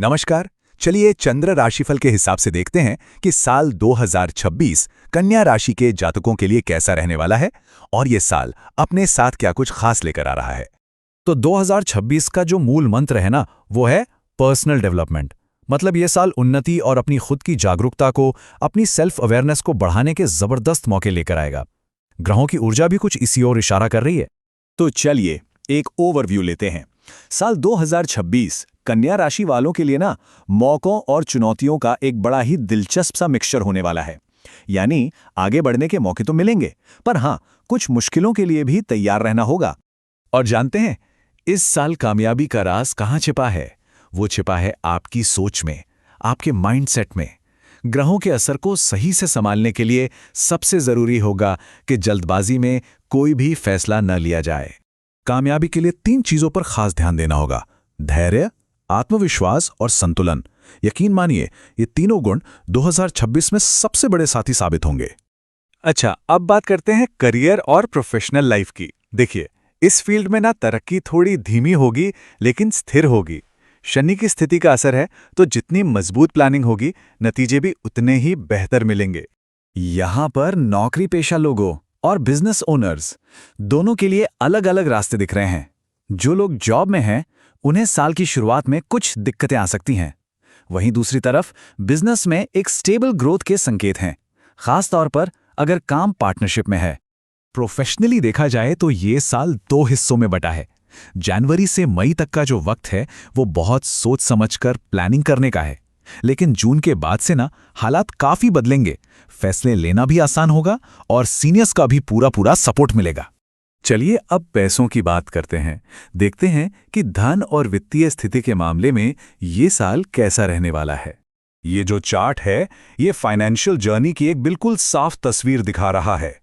नमस्कार। चलिए चंद्र राशिफल के हिसाब से देखते हैं कि साल 2026 कन्या राशि के जातकों के लिए कैसा रहने वाला है और ये साल अपने साथ क्या कुछ खास लेकर आ रहा है। तो 2026 का जो मूल मंत्र है ना, वो है पर्सनल डेवलपमेंट। मतलब ये साल उन्नति और अपनी खुद की जागरूकता को, अपनी सेल्फ अवेयरनेस को बढ़ाने के जबरदस्त मौके लेकर आएगा। ग्रहों की ऊर्जा भी कुछ इसी ओर इशारा कर रही है। तो चलिए एक ओवरव्यू लेते हैं। साल 2026 कन्या राशि वालों के लिए ना मौकों और चुनौतियों का एक बड़ा ही दिलचस्प सा मिक्सचर होने वाला है। यानी आगे बढ़ने के मौके तो मिलेंगे, पर हाँ, कुछ मुश्किलों के लिए भी तैयार रहना होगा। और जानते हैं इस साल कामयाबी का राज कहाँ छिपा है? वो छिपा है आपकी सोच में, आपके माइंडसेट में। ग्रहों के असर को सही से संभालने के लिए सबसे जरूरी होगा कि जल्दबाजी में कोई भी फैसला न लिया जाए। कामयाबी के लिए 3 चीजों पर खास ध्यान देना होगा: धैर्य, आत्मविश्वास और संतुलन। यकीन मानिए, ये तीनों गुण 2026 में सबसे बड़े साथी साबित होंगे। अच्छा, अब बात करते हैं करियर और प्रोफेशनल लाइफ की। देखिए, इस फील्ड में ना तरक्की थोड़ी धीमी होगी लेकिन स्थिर होगी। शनि की स्थिति का असर है, तो जितनी मजबूत प्लानिंग होगी, नतीजे भी उतने ही बेहतर मिलेंगे। यहां पर नौकरी पेशा लोगों और बिजनेस ओनर्स दोनों के लिए अलग अलग रास्ते दिख रहे हैं। जो लोग जॉब में हैं, उन्हें साल की शुरुआत में कुछ दिक्कतें आ सकती हैं। वहीं दूसरी तरफ बिजनेस में एक स्टेबल ग्रोथ के संकेत हैं, खास तौर पर अगर काम पार्टनरशिप में है। प्रोफेशनली देखा जाए तो ये साल 2 हिस्सों में बटा है। जनवरी से मई तक का जो वक्त है वो बहुत सोच समझकर प्लानिंग करने का है, लेकिन जून के बाद से ना हालात काफी बदलेंगे। फैसले लेना भी आसान होगा और सीनियर्स का भी पूरा सपोर्ट मिलेगा। चलिए अब पैसों की बात करते हैं। देखते हैं कि धन और वित्तीय स्थिति के मामले में ये साल कैसा रहने वाला है। ये जो चार्ट है, ये फाइनेंशियल जर्नी की एक बिल्कुल साफ तस्वीर दिखा रहा है।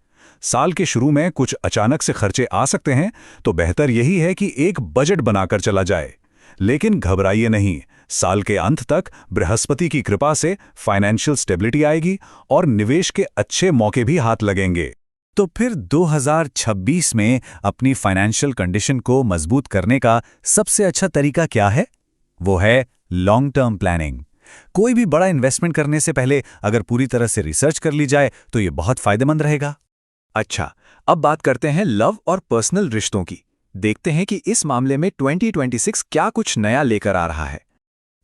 साल के शुरू में कुछ अचानक से खर्चे आ सकते हैं, तो बेहतर यही है कि एक बजट बनाकर चला जाए। लेकिन घबराइए नहीं, साल के अंत तक बृहस्पति की कृपा से फाइनेंशियल स्टेबिलिटी आएगी और निवेश के अच्छे मौके भी हाथ लगेंगे। तो फिर 2026 में अपनी फाइनेंशियल कंडीशन को मजबूत करने का सबसे अच्छा तरीका क्या है? वो है लॉन्ग टर्म प्लानिंग। कोई भी बड़ा इन्वेस्टमेंट करने से पहले अगर पूरी तरह से रिसर्च कर ली जाए तो ये बहुत फायदेमंद रहेगा। अच्छा, अब बात करते हैं लव और पर्सनल रिश्तों की। देखते हैं कि इस मामले में 2026 क्या कुछ नया लेकर आ रहा है।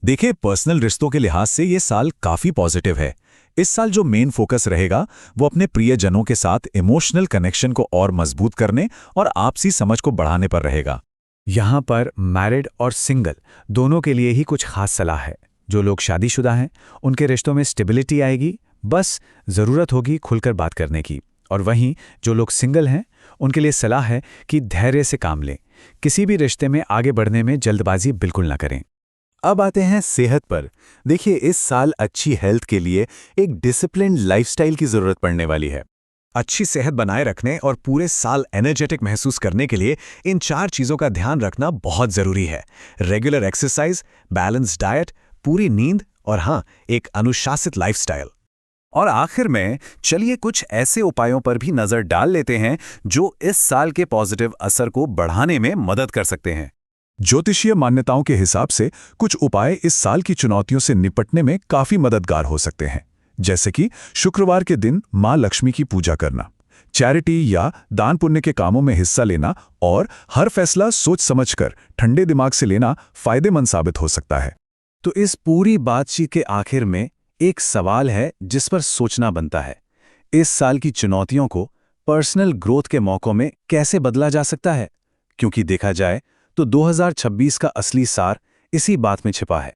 देखिए, पर्सनल रिश्तों के लिहाज से ये साल काफी पॉजिटिव है। इस साल जो मेन फोकस रहेगा वो अपने प्रियजनों के साथ इमोशनल कनेक्शन को और मजबूत करने और आपसी समझ को बढ़ाने पर रहेगा। यहां पर मैरिड और सिंगल दोनों के लिए ही कुछ खास सलाह है। जो लोग शादीशुदा हैं, उनके रिश्तों में स्टेबिलिटी आएगी, बस जरूरत होगी खुलकर बात करने की। और वहीं जो लोग सिंगल हैं, उनके लिए सलाह है कि धैर्य से काम लें। किसी भी रिश्ते में आगे बढ़ने में जल्दबाजी बिल्कुल ना करें। अब आते हैं सेहत पर। देखिए, इस साल अच्छी हेल्थ के लिए एक डिसिप्लिन्ड लाइफस्टाइल की जरूरत पड़ने वाली है। अच्छी सेहत बनाए रखने और पूरे साल एनर्जेटिक महसूस करने के लिए इन 4 चीजों का ध्यान रखना बहुत जरूरी है: रेगुलर एक्सरसाइज, बैलेंस डाइट, पूरी नींद और हाँ, एक अनुशासित लाइफस्टाइल। और आखिर में चलिए कुछ ऐसे उपायों पर भी नजर डाल लेते हैं जो इस साल के पॉजिटिव असर को बढ़ाने में मदद कर सकते हैं। ज्योतिषीय मान्यताओं के हिसाब से कुछ उपाय इस साल की चुनौतियों से निपटने में काफी मददगार हो सकते हैं, जैसे कि शुक्रवार के दिन मां लक्ष्मी की पूजा करना, चैरिटी या दान पुण्य के कामों में हिस्सा लेना और हर फैसला सोच समझकर ठंडे दिमाग से लेना फायदेमंद साबित हो सकता है। तो इस पूरी बातचीत के आखिर में एक सवाल है जिस पर सोचना बनता है: इस साल की चुनौतियों को पर्सनल ग्रोथ के मौकों में कैसे बदला जा सकता है? क्योंकि देखा जाए तो 2026 का असली सार इसी बात में छिपा है।